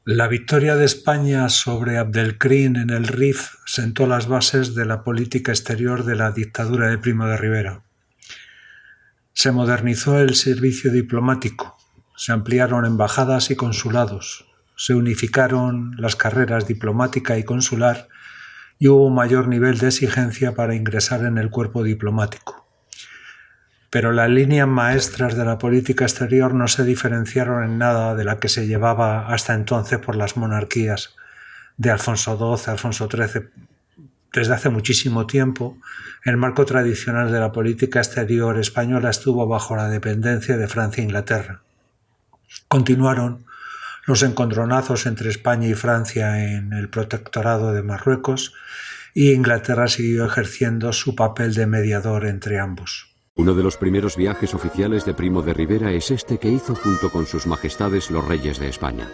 La victoria de España sobre Abdelkrim en el Rif sentó las bases de la política exterior de la dictadura de Primo de Rivera. Se modernizó el servicio diplomático, se ampliaron embajadas y consulados, se unificaron las carreras diplomática y consular y hubo un mayor nivel de exigencia para ingresar en el cuerpo diplomático. Pero las líneas maestras de la política exterior no se diferenciaron en nada de la que se llevaba hasta entonces por las monarquías de Alfonso XII, Alfonso XIII. Desde hace muchísimo tiempo, el marco tradicional de la política exterior española estuvo bajo la dependencia de Francia e Inglaterra. Continuaron los encontronazos entre España y Francia en el protectorado de Marruecos, y Inglaterra siguió ejerciendo su papel de mediador entre ambos. Uno de los primeros viajes oficiales de Primo de Rivera es este que hizo junto con sus majestades los reyes de España.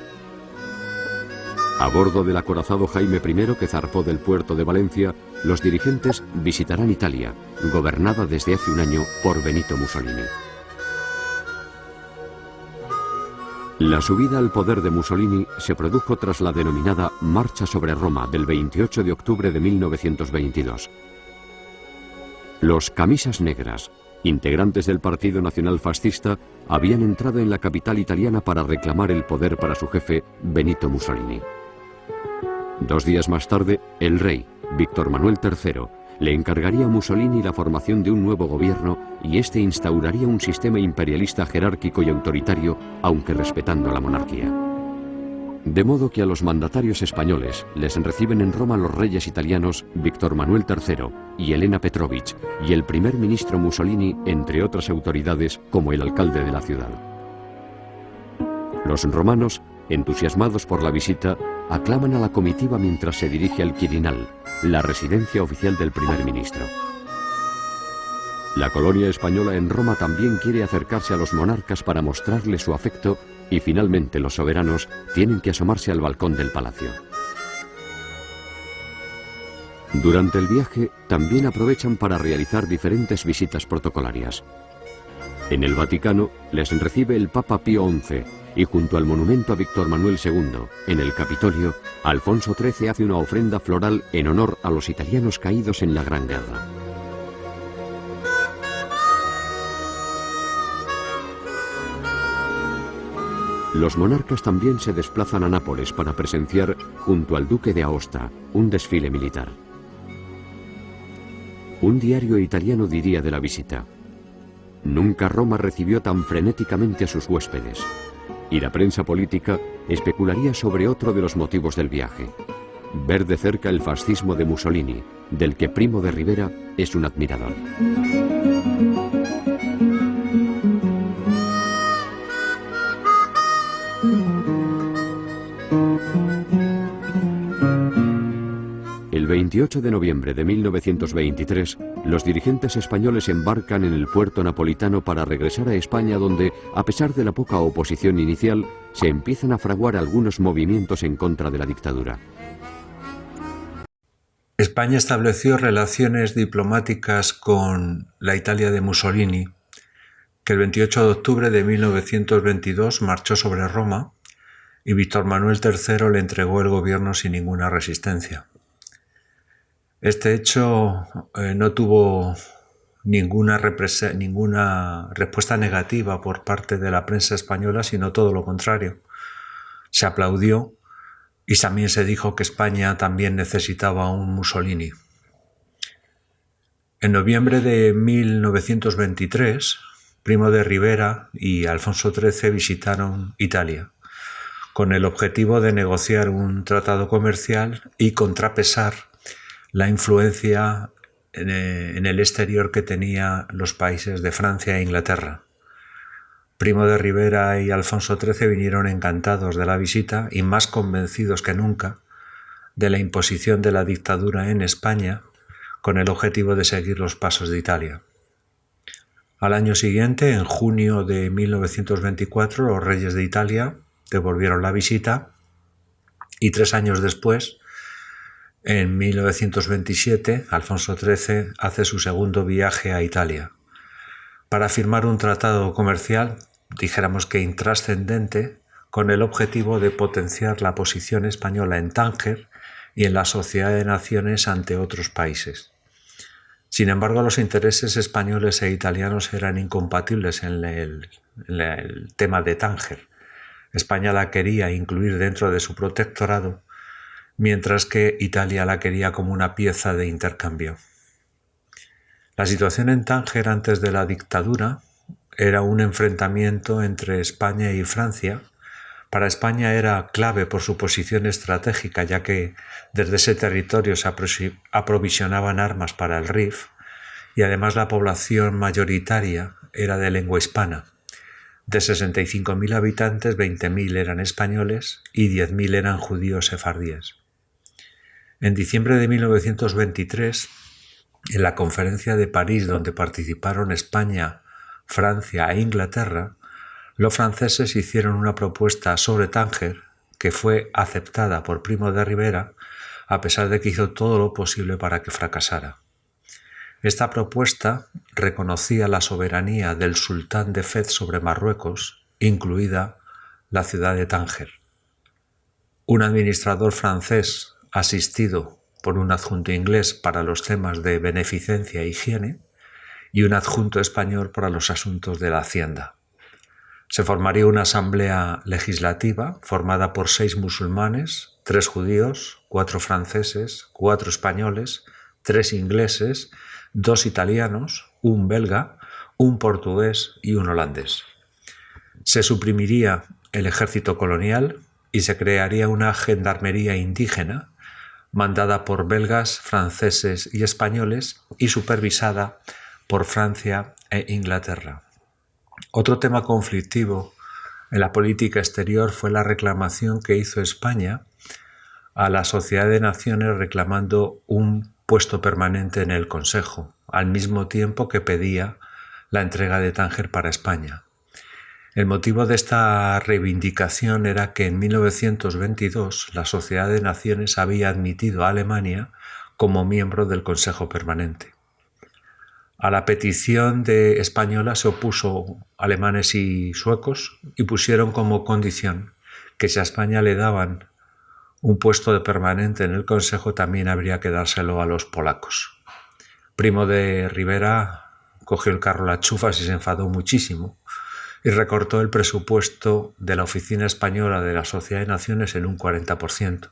A bordo del acorazado Jaime I, que zarpó del puerto de Valencia, los dirigentes visitarán Italia, gobernada desde hace un año por Benito Mussolini. La subida al poder de Mussolini se produjo tras la denominada Marcha sobre Roma del 28 de octubre de 1922. Los camisas negras, integrantes del Partido Nacional Fascista, habían entrado en la capital italiana para reclamar el poder para su jefe, Benito Mussolini. 2 días más tarde, el rey, Víctor Manuel III, le encargaría a Mussolini la formación de un nuevo gobierno y este instauraría un sistema imperialista jerárquico y autoritario, aunque respetando la monarquía. De modo que a los mandatarios españoles les reciben en Roma los reyes italianos Víctor Manuel III y Elena Petrovich y el primer ministro Mussolini, entre otras autoridades como el alcalde de la ciudad. Los romanos, entusiasmados por la visita, aclaman a la comitiva mientras se dirige al Quirinal, la residencia oficial del primer ministro. La colonia española en Roma también quiere acercarse a los monarcas para mostrarles su afecto y finalmente los soberanos tienen que asomarse al balcón del palacio. Durante el viaje también aprovechan para realizar diferentes visitas protocolarias. En el Vaticano les recibe el Papa Pío XI y junto al monumento a Víctor Manuel II, en el Capitolio, Alfonso XIII hace una ofrenda floral en honor a los italianos caídos en la Gran Guerra. Los monarcas también se desplazan a Nápoles para presenciar, junto al duque de Aosta, un desfile militar. Un diario italiano diría de la visita: "Nunca Roma recibió tan frenéticamente a sus huéspedes", y la prensa política especularía sobre otro de los motivos del viaje: ver de cerca el fascismo de Mussolini, del que Primo de Rivera es un admirador. El 28 de noviembre de 1923, los dirigentes españoles embarcan en el puerto napolitano para regresar a España, donde, a pesar de la poca oposición inicial, se empiezan a fraguar algunos movimientos en contra de la dictadura. España estableció relaciones diplomáticas con la Italia de Mussolini, que el 28 de octubre de 1922 marchó sobre Roma y Víctor Manuel III le entregó el gobierno sin ninguna resistencia. Este hecho no tuvo ninguna respuesta negativa por parte de la prensa española, sino todo lo contrario. Se aplaudió y también se dijo que España también necesitaba un Mussolini. En noviembre de 1923, Primo de Rivera y Alfonso XIII visitaron Italia, con el objetivo de negociar un tratado comercial y contrapesar la influencia en el exterior que tenían los países de Francia e Inglaterra. Primo de Rivera y Alfonso XIII vinieron encantados de la visita y más convencidos que nunca de la imposición de la dictadura en España, con el objetivo de seguir los pasos de Italia. Al año siguiente, en junio de 1924, los reyes de Italia devolvieron la visita y 3 años después, en 1927, Alfonso XIII hace su segundo viaje a Italia para firmar un tratado comercial, dijéramos que intrascendente, con el objetivo de potenciar la posición española en Tánger y en la Sociedad de Naciones ante otros países. Sin embargo, los intereses españoles e italianos eran incompatibles en el tema de Tánger. España la quería incluir dentro de su protectorado, mientras que Italia la quería como una pieza de intercambio. La situación en Tánger antes de la dictadura era un enfrentamiento entre España y Francia. Para España era clave por su posición estratégica, ya que desde ese territorio se aprovisionaban armas para el RIF y además la población mayoritaria era de lengua hispana. De 65.000 habitantes, 20.000 eran españoles y 10.000 eran judíos sefardíes. En diciembre de 1923, en la Conferencia de París, donde participaron España, Francia e Inglaterra, los franceses hicieron una propuesta sobre Tánger que fue aceptada por Primo de Rivera, a pesar de que hizo todo lo posible para que fracasara. Esta propuesta reconocía la soberanía del sultán de Fez sobre Marruecos, incluida la ciudad de Tánger. Un administrador francés, asistido por un adjunto inglés para los temas de beneficencia e higiene, y un adjunto español para los asuntos de la hacienda. Se formaría una asamblea legislativa formada por 6 musulmanes, 3 judíos, 4 franceses, 4 españoles, 3 ingleses, 2 italianos, 1 belga, 1 portugués y 1 holandés. Se suprimiría el ejército colonial y se crearía una gendarmería indígena mandada por belgas, franceses y españoles y supervisada por Francia e Inglaterra. Otro tema conflictivo en la política exterior fue la reclamación que hizo España a la Sociedad de Naciones reclamando un puesto permanente en el Consejo, al mismo tiempo que pedía la entrega de Tánger para España. El motivo de esta reivindicación era que en 1922 la Sociedad de Naciones había admitido a Alemania como miembro del Consejo Permanente. A la petición española se opuso alemanes y suecos y pusieron como condición que si a España le daban un puesto de permanente en el Consejo también habría que dárselo a los polacos. Primo de Rivera cogió el carro a las chufas y se enfadó muchísimo y recortó el presupuesto de la Oficina Española de la Sociedad de Naciones en un 40%.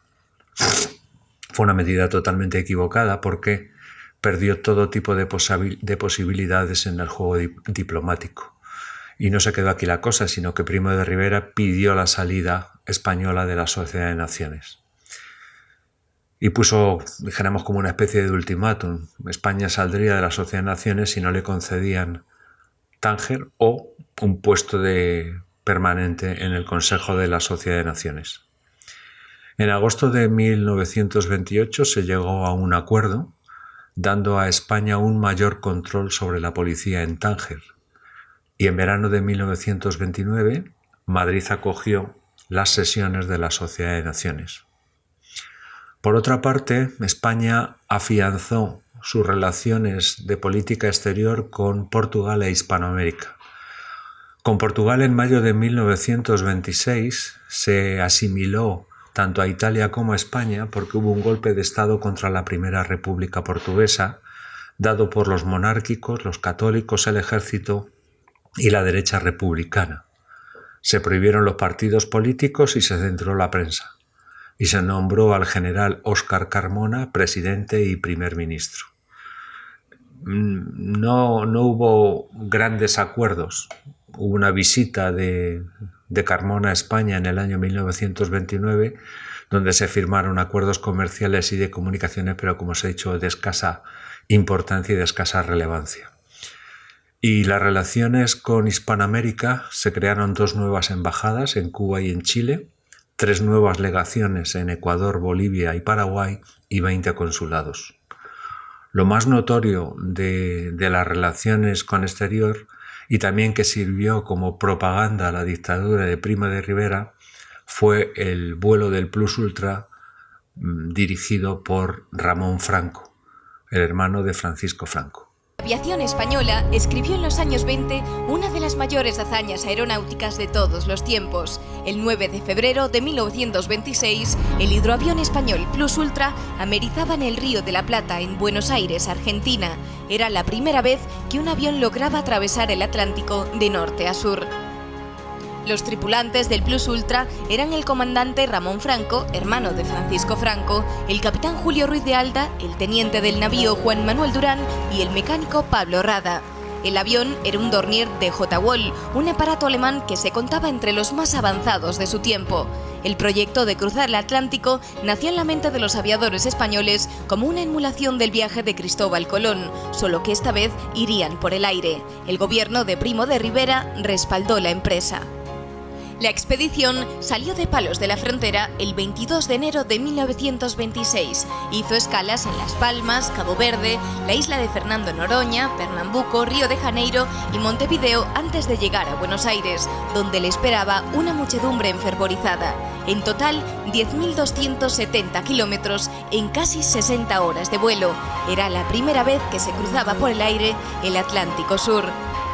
Fue una medida totalmente equivocada porque perdió todo tipo de posibilidades en el juego diplomático. Y no se quedó aquí la cosa, sino que Primo de Rivera pidió la salida española de la Sociedad de Naciones. Y puso, dijéramos, como una especie de ultimátum. España saldría de la Sociedad de Naciones si no le concedían Tánger o un puesto permanente en el Consejo de la Sociedad de Naciones. En agosto de 1928 se llegó a un acuerdo dando a España un mayor control sobre la policía en Tánger. Y en verano de 1929, Madrid acogió las sesiones de la Sociedad de Naciones. Por otra parte, España afianzó sus relaciones de política exterior con Portugal e Hispanoamérica. Con Portugal en mayo de 1926 se asimiló tanto a Italia como a España porque hubo un golpe de Estado contra la Primera República Portuguesa, dado por los monárquicos, los católicos, el ejército y la derecha republicana. Se prohibieron los partidos políticos y se censuró la prensa. Y se nombró al general Óscar Carmona presidente y primer ministro. No hubo grandes acuerdos. Hubo una visita de Carmona a España en el año 1929, donde se firmaron acuerdos comerciales y de comunicaciones, pero como os he dicho, de escasa importancia y de escasa relevancia. Y las relaciones con Hispanoamérica se crearon 2 nuevas embajadas en Cuba y en Chile, 3 nuevas legaciones en Ecuador, Bolivia y Paraguay y 20 consulados. Lo más notorio de las relaciones con exterior y también que sirvió como propaganda a la dictadura de Primo de Rivera fue el vuelo del Plus Ultra dirigido por Ramón Franco, el hermano de Francisco Franco. La aviación española escribió en los años 20 una de las mayores hazañas aeronáuticas de todos los tiempos. El 9 de febrero de 1926, el hidroavión español Plus Ultra amerizaba en el Río de la Plata, en Buenos Aires, Argentina. Era la primera vez que un avión lograba atravesar el Atlántico de norte a sur. Los tripulantes del Plus Ultra eran el comandante Ramón Franco, hermano de Francisco Franco, el capitán Julio Ruiz de Alda, el teniente del navío Juan Manuel Durán y el mecánico Pablo Rada. El avión era un Dornier DJ-Wall, un aparato alemán que se contaba entre los más avanzados de su tiempo. El proyecto de cruzar el Atlántico nació en la mente de los aviadores españoles como una emulación del viaje de Cristóbal Colón, solo que esta vez irían por el aire. El gobierno de Primo de Rivera respaldó la empresa. La expedición salió de Palos de la Frontera el 22 de enero de 1926. Hizo escalas en Las Palmas, Cabo Verde, la isla de Fernando Noroña, Pernambuco, Río de Janeiro y Montevideo antes de llegar a Buenos Aires, donde le esperaba una muchedumbre enfervorizada. En total, 10.270 kilómetros en casi 60 horas de vuelo. Era la primera vez que se cruzaba por el aire el Atlántico Sur.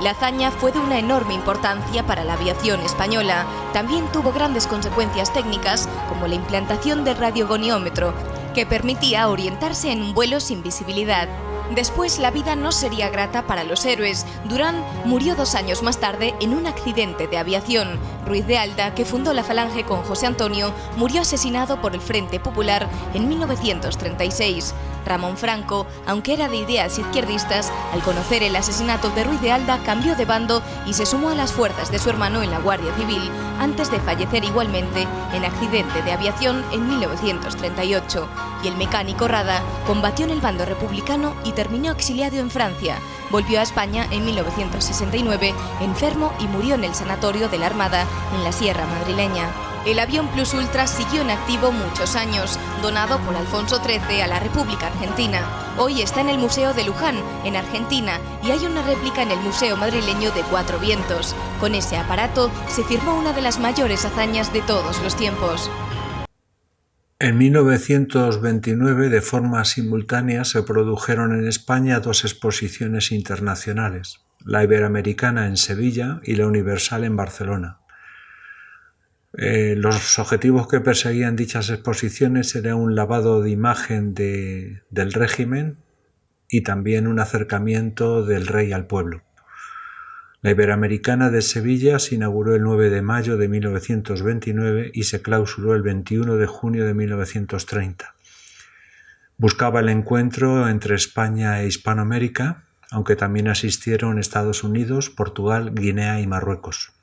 La hazaña fue de una enorme importancia para la aviación española. También tuvo grandes consecuencias técnicas, como la implantación del radiogoniómetro, que permitía orientarse en un vuelo sin visibilidad. Después la vida no sería grata para los héroes. Durán murió 2 años más tarde en un accidente de aviación. Ruiz de Alda, que fundó la Falange con José Antonio, murió asesinado por el Frente Popular en 1936. Ramón Franco, aunque era de ideas izquierdistas, al conocer el asesinato de Ruiz de Alda cambió de bando y se sumó a las fuerzas de su hermano en la Guardia Civil, antes de fallecer igualmente en accidente de aviación en 1938. Y el mecánico Rada combatió en el bando republicano y terminó exiliado en Francia. Volvió a España en 1969, enfermo, y murió en el sanatorio de la Armada, en la Sierra Madrileña. El avión Plus Ultra siguió en activo muchos años, donado por Alfonso XIII a la República Argentina. Hoy está en el Museo de Luján, en Argentina, y hay una réplica en el Museo Madrileño de Cuatro Vientos. Con ese aparato se firmó una de las mayores hazañas de todos los tiempos. En 1929, de forma simultánea, se produjeron en España 2 exposiciones internacionales, la Iberoamericana en Sevilla y la Universal en Barcelona. Los objetivos que perseguían dichas exposiciones eran un lavado de imagen del régimen y también un acercamiento del rey al pueblo. La Iberoamericana de Sevilla se inauguró el 9 de mayo de 1929 y se clausuró el 21 de junio de 1930. Buscaba el encuentro entre España e Hispanoamérica, aunque también asistieron Estados Unidos, Portugal, Guinea y Marruecos.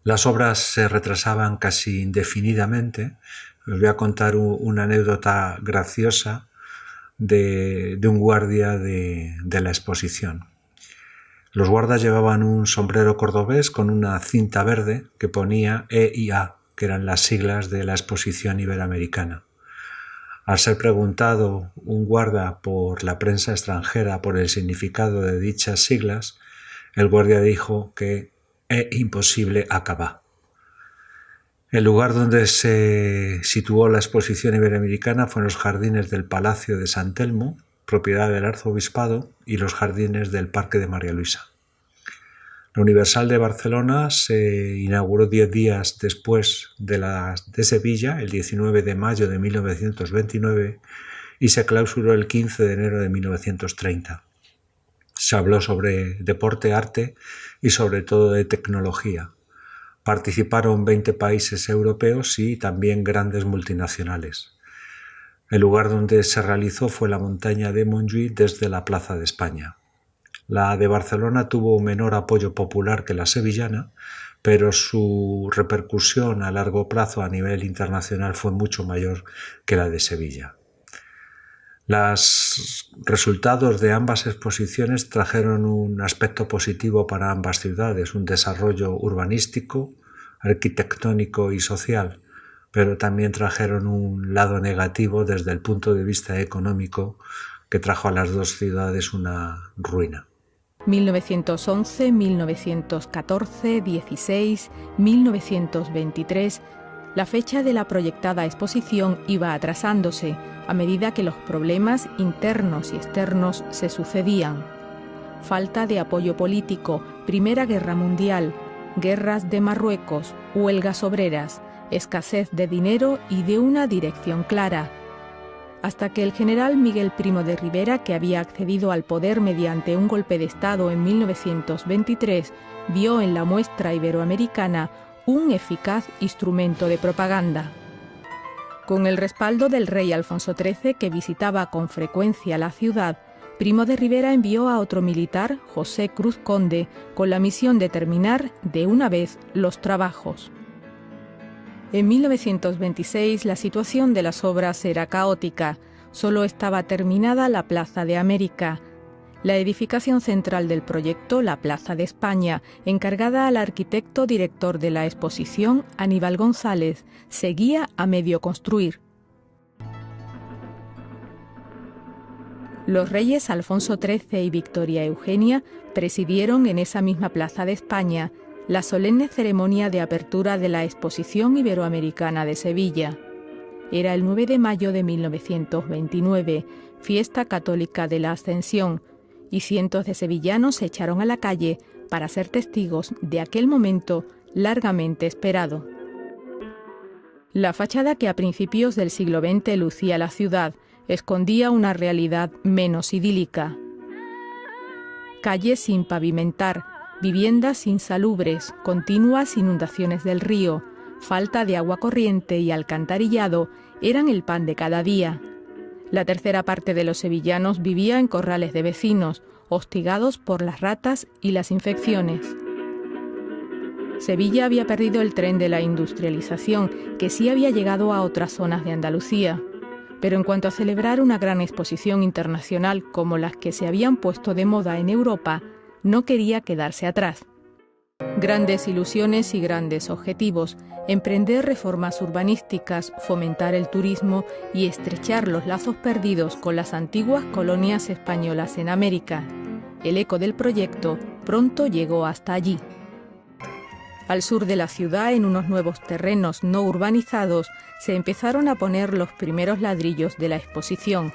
Las obras se retrasaban casi indefinidamente. Os voy a contar una anécdota graciosa de un guardia de la exposición. Los guardas llevaban un sombrero cordobés con una cinta verde que ponía EIA, que eran las siglas de la exposición iberoamericana. Al ser preguntado un guarda por la prensa extranjera por el significado de dichas siglas, el guardia dijo que es imposible acabar. El lugar donde se situó la exposición iberoamericana fue en los jardines del Palacio de San Telmo, propiedad del arzobispado, y los jardines del Parque de María Luisa. La Universal de Barcelona se inauguró 10 días después de Sevilla, el 19 de mayo de 1929, y se clausuró el 15 de enero de 1930. Se habló sobre deporte, arte y sobre todo de tecnología. Participaron 20 países europeos y también grandes multinacionales. El lugar donde se realizó fue la montaña de Montjuïc desde la Plaza de España. La de Barcelona tuvo menor apoyo popular que la sevillana, pero su repercusión a largo plazo a nivel internacional fue mucho mayor que la de Sevilla. Los resultados de ambas exposiciones trajeron un aspecto positivo para ambas ciudades, un desarrollo urbanístico, arquitectónico y social, pero también trajeron un lado negativo desde el punto de vista económico que trajo a las dos ciudades una ruina. 1911, 1914, 16, 1923... La fecha de la proyectada exposición iba atrasándose a medida que los problemas internos y externos se sucedían. Falta de apoyo político, Primera Guerra Mundial, guerras de Marruecos, huelgas obreras, escasez de dinero y de una dirección clara. Hasta que el general Miguel Primo de Rivera, que había accedido al poder mediante un golpe de Estado en 1923, vio en la muestra iberoamericana un eficaz instrumento de propaganda. Con el respaldo del rey Alfonso XIII, que visitaba con frecuencia la ciudad, Primo de Rivera envió a otro militar, José Cruz Conde, con la misión de terminar de una vez los trabajos. En 1926 la situación de las obras era caótica. Solo estaba terminada la Plaza de América. La edificación central del proyecto, la Plaza de España, encargada al arquitecto director de la exposición, Aníbal González, seguía a medio construir. Los reyes Alfonso XIII y Victoria Eugenia presidieron en esa misma Plaza de España la solemne ceremonia de apertura de la Exposición Iberoamericana de Sevilla. Era el 9 de mayo de 1929, fiesta católica de la Ascensión, y cientos de sevillanos se echaron a la calle para ser testigos de aquel momento largamente esperado. La fachada que a principios del siglo XX lucía la ciudad escondía una realidad menos idílica. Calles sin pavimentar, viviendas insalubres, continuas inundaciones del río, falta de agua corriente y alcantarillado eran el pan de cada día. La tercera parte de los sevillanos vivía en corrales de vecinos, hostigados por las ratas y las infecciones. Sevilla había perdido el tren de la industrialización, que sí había llegado a otras zonas de Andalucía. Pero en cuanto a celebrar una gran exposición internacional como las que se habían puesto de moda en Europa, no quería quedarse atrás. Grandes ilusiones y grandes objetivos, emprender reformas urbanísticas, fomentar el turismo y estrechar los lazos perdidos con las antiguas colonias españolas en América. El eco del proyecto pronto llegó hasta allí. Al sur de la ciudad, en unos nuevos terrenos no urbanizados, se empezaron a poner los primeros ladrillos de la exposición,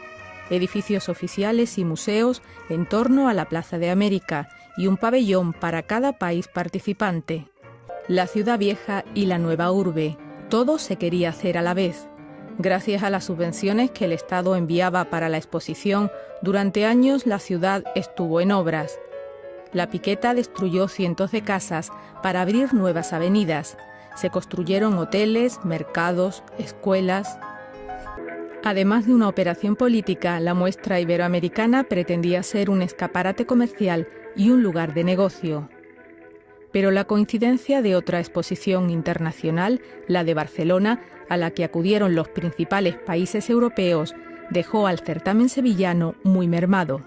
edificios oficiales y museos en torno a la Plaza de América y un pabellón para cada país participante. La ciudad vieja y la nueva urbe, todo se quería hacer a la vez. Gracias a las subvenciones que el Estado enviaba para la exposición, durante años la ciudad estuvo en obras. La piqueta destruyó cientos de casas para abrir nuevas avenidas. Se construyeron hoteles, mercados, escuelas. Además de una operación política, la muestra iberoamericana pretendía ser un escaparate comercial y un lugar de negocio. Pero la coincidencia de otra exposición internacional, la de Barcelona, a la que acudieron los principales países europeos, dejó al certamen sevillano muy mermado.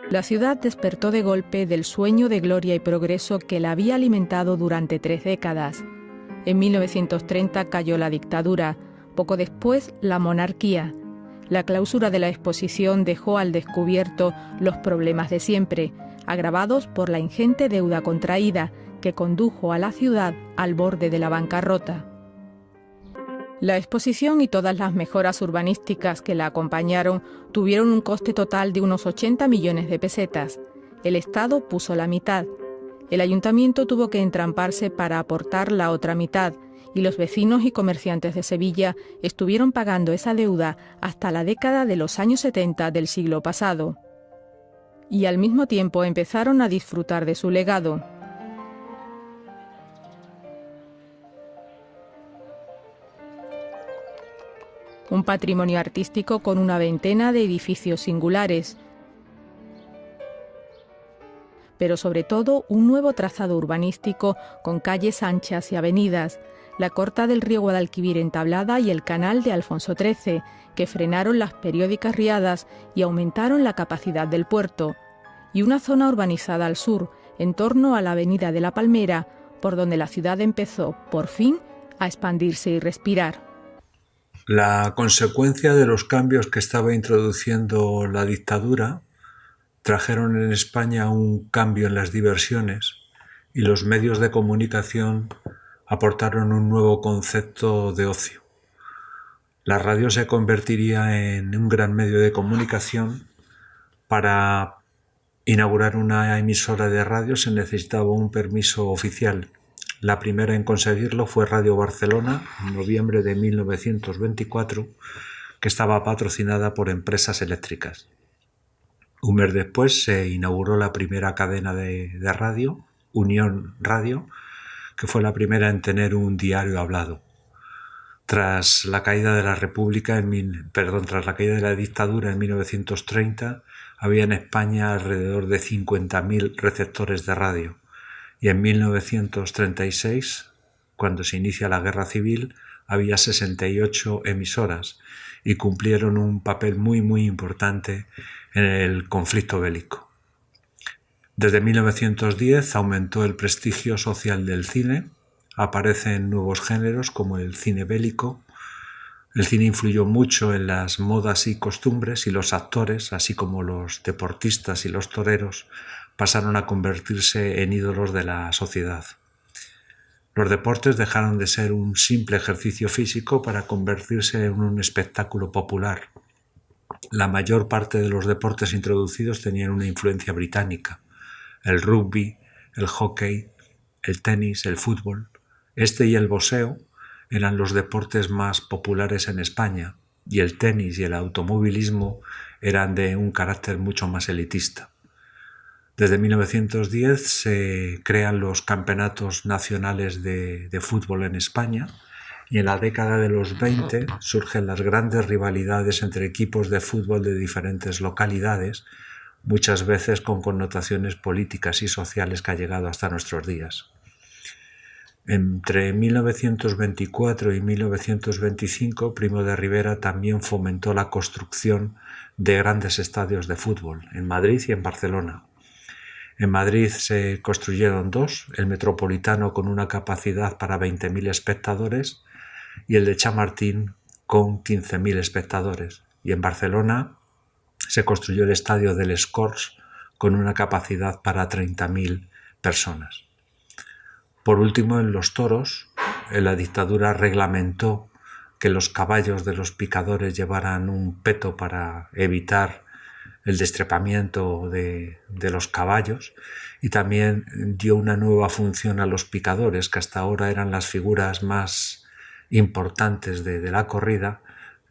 La ciudad despertó de golpe del sueño de gloria y progreso que la había alimentado durante 3 décadas. En 1930 cayó la dictadura, poco después la monarquía. La clausura de la exposición dejó al descubierto los problemas de siempre, agravados por la ingente deuda contraída que condujo a la ciudad al borde de la bancarrota. La exposición y todas las mejoras urbanísticas que la acompañaron tuvieron un coste total de unos 80 millones de pesetas. El Estado puso la mitad. El ayuntamiento tuvo que entramparse para aportar la otra mitad, y los vecinos y comerciantes de Sevilla estuvieron pagando esa deuda hasta la década de los años 70 del siglo pasado. Y al mismo tiempo empezaron a disfrutar de su legado. Un patrimonio artístico con una veintena de edificios singulares, pero sobre todo un nuevo trazado urbanístico con calles anchas y avenidas, la corta del río Guadalquivir entablada y el canal de Alfonso XIII, que frenaron las periódicas riadas y aumentaron la capacidad del puerto, y una zona urbanizada al sur, en torno a la avenida de la Palmera, por donde la ciudad empezó, por fin, a expandirse y respirar. La consecuencia de los cambios que estaba introduciendo la dictadura trajeron en España un cambio en las diversiones y los medios de comunicación aportaron un nuevo concepto de ocio. La radio se convertiría en un gran medio de comunicación. Para inaugurar una emisora de radio se necesitaba un permiso oficial. La primera en conseguirlo fue Radio Barcelona, en noviembre de 1924, que estaba patrocinada por Empresas Eléctricas. Un mes después se inauguró la primera cadena de radio, Unión Radio, que fue la primera en tener un diario hablado. Tras la caída de la tras la caída de la dictadura en 1930, había en España alrededor de 50.000 receptores de radio, y en 1936, cuando se inicia la Guerra Civil, había 68 emisoras y cumplieron un papel muy importante en el conflicto bélico. Desde 1910 aumentó el prestigio social del cine, aparecen nuevos géneros como el cine bélico. El cine influyó mucho en las modas y costumbres, y los actores, así como los deportistas y los toreros, pasaron a convertirse en ídolos de la sociedad. Los deportes dejaron de ser un simple ejercicio físico para convertirse en un espectáculo popular. La mayor parte de los deportes introducidos tenían una influencia británica. El rugby, el hockey, el tenis, el fútbol. Este y el boxeo eran los deportes más populares en España, y el tenis y el automovilismo eran de un carácter mucho más elitista. Desde 1910 se crean los campeonatos nacionales de fútbol en España, y en la década de los 20 surgen las grandes rivalidades entre equipos de fútbol de diferentes localidades, muchas veces con connotaciones políticas y sociales que ha llegado hasta nuestros días. Entre 1924 y 1925, Primo de Rivera también fomentó la construcción de grandes estadios de fútbol en Madrid y en Barcelona. En Madrid se construyeron dos, el Metropolitano con una capacidad para 20.000 espectadores y el de Chamartín con 15.000 espectadores. Y en Barcelona se construyó el estadio del Escorts con una capacidad para 30.000 personas. Por último, en los toros, la dictadura reglamentó que los caballos de los picadores llevaran un peto para evitar el destrepamiento de los caballos, y también dio una nueva función a los picadores, que hasta ahora eran las figuras más importantes de la corrida.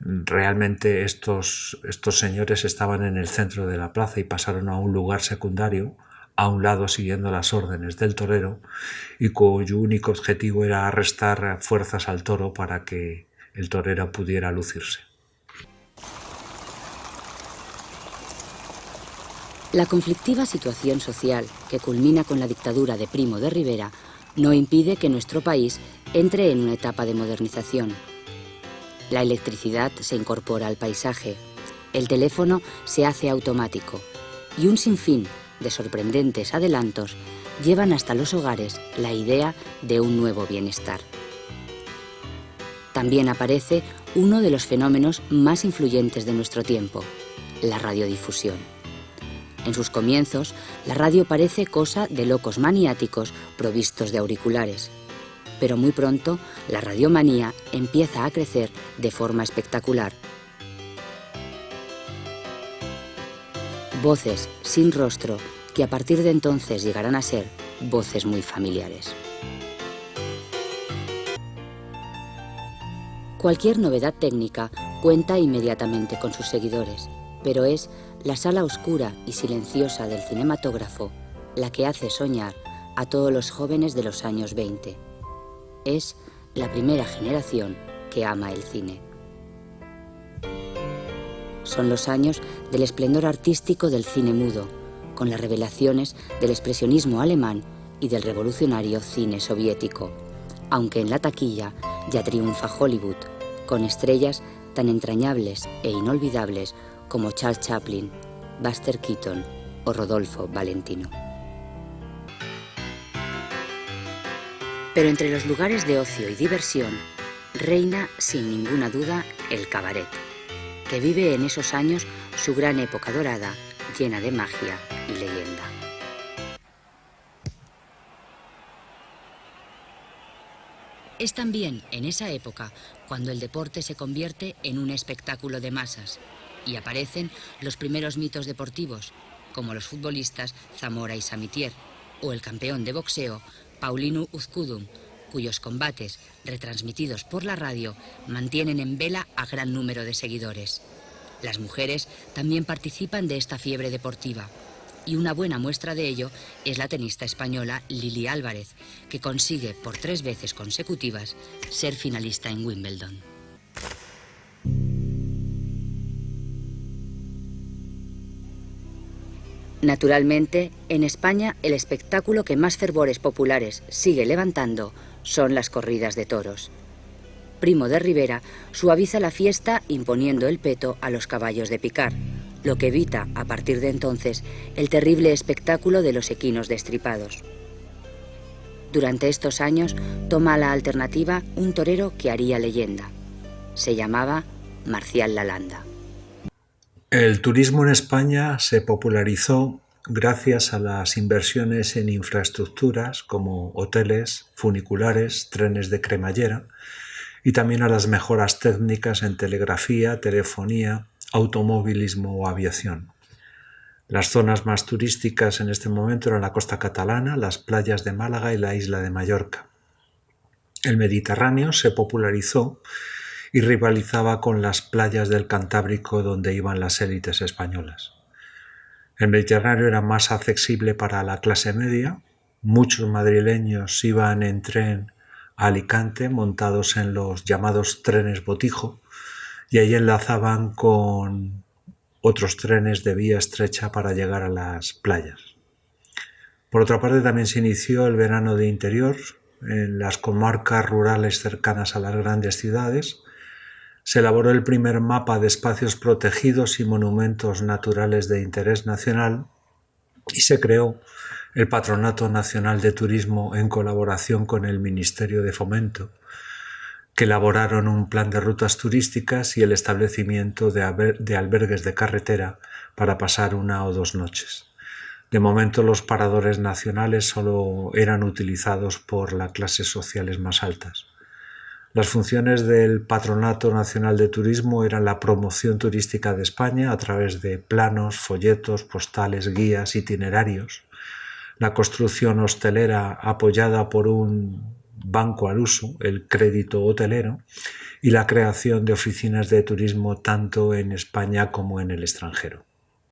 Realmente estos señores estaban en el centro de la plaza y pasaron a un lugar secundario, a un lado siguiendo las órdenes del torero, y cuyo único objetivo era restar fuerzas al toro para que el torero pudiera lucirse. La conflictiva situación social que culmina con la dictadura de Primo de Rivera no impide que nuestro país entre en una etapa de modernización. La electricidad se incorpora al paisaje, el teléfono se hace automático y un sinfín de sorprendentes adelantos llevan hasta los hogares la idea de un nuevo bienestar. También aparece uno de los fenómenos más influyentes de nuestro tiempo, la radiodifusión. En sus comienzos, la radio parece cosa de locos maniáticos provistos de auriculares, pero muy pronto la radiomanía empieza a crecer de forma espectacular. Voces sin rostro que a partir de entonces llegarán a ser voces muy familiares. Cualquier novedad técnica cuenta inmediatamente con sus seguidores, pero es la sala oscura y silenciosa del cinematógrafo la que hace soñar a todos los jóvenes de los años 20. Es la primera generación que ama el cine. Son los años del esplendor artístico del cine mudo, con las revelaciones del expresionismo alemán y del revolucionario cine soviético, aunque en la taquilla ya triunfa Hollywood, con estrellas tan entrañables e inolvidables como Charles Chaplin, Buster Keaton o Rodolfo Valentino. Pero entre los lugares de ocio y diversión reina sin ninguna duda el cabaret, que vive en esos años su gran época dorada, llena de magia y leyenda. Es también en esa época cuando el deporte se convierte en un espectáculo de masas y aparecen los primeros mitos deportivos, como los futbolistas Zamora y Samitier, o el campeón de boxeo Paulinu Uzkudun, cuyos combates, retransmitidos por la radio, mantienen en vela a gran número de seguidores. Las mujeres también participan de esta fiebre deportiva, y una buena muestra de ello es la tenista española Lili Álvarez, que consigue por 3 veces consecutivas ser finalista en Wimbledon. Naturalmente, en España el espectáculo que más fervores populares sigue levantando son las corridas de toros. Primo de Rivera suaviza la fiesta imponiendo el peto a los caballos de picar, lo que evita, a partir de entonces, el terrible espectáculo de los equinos destripados. Durante estos años toma la alternativa un torero que haría leyenda. Se llamaba Marcial Lalanda. El turismo en España se popularizó gracias a las inversiones en infraestructuras como hoteles, funiculares, trenes de cremallera y también a las mejoras técnicas en telegrafía, telefonía, automovilismo o aviación. Las zonas más turísticas en este momento eran la costa catalana, las playas de Málaga y la isla de Mallorca. El Mediterráneo se popularizó y rivalizaba con las playas del Cantábrico donde iban las élites españolas. El Mediterráneo era más accesible para la clase media. Muchos madrileños iban en tren a Alicante montados en los llamados trenes botijo y allí enlazaban con otros trenes de vía estrecha para llegar a las playas. Por otra parte, también se inició el verano de interior en las comarcas rurales cercanas a las grandes ciudades. Se elaboró el primer mapa de espacios protegidos y monumentos naturales de interés nacional y se creó el Patronato Nacional de Turismo en colaboración con el Ministerio de Fomento, que elaboraron un plan de rutas turísticas y el establecimiento de albergues de carretera para pasar 1 o 2 noches. De momento los paradores nacionales solo eran utilizados por las clases sociales más altas. Las funciones del Patronato Nacional de Turismo eran la promoción turística de España a través de planos, folletos, postales, guías, itinerarios, la construcción hostelera apoyada por un banco al uso, el crédito hotelero, y la creación de oficinas de turismo tanto en España como en el extranjero.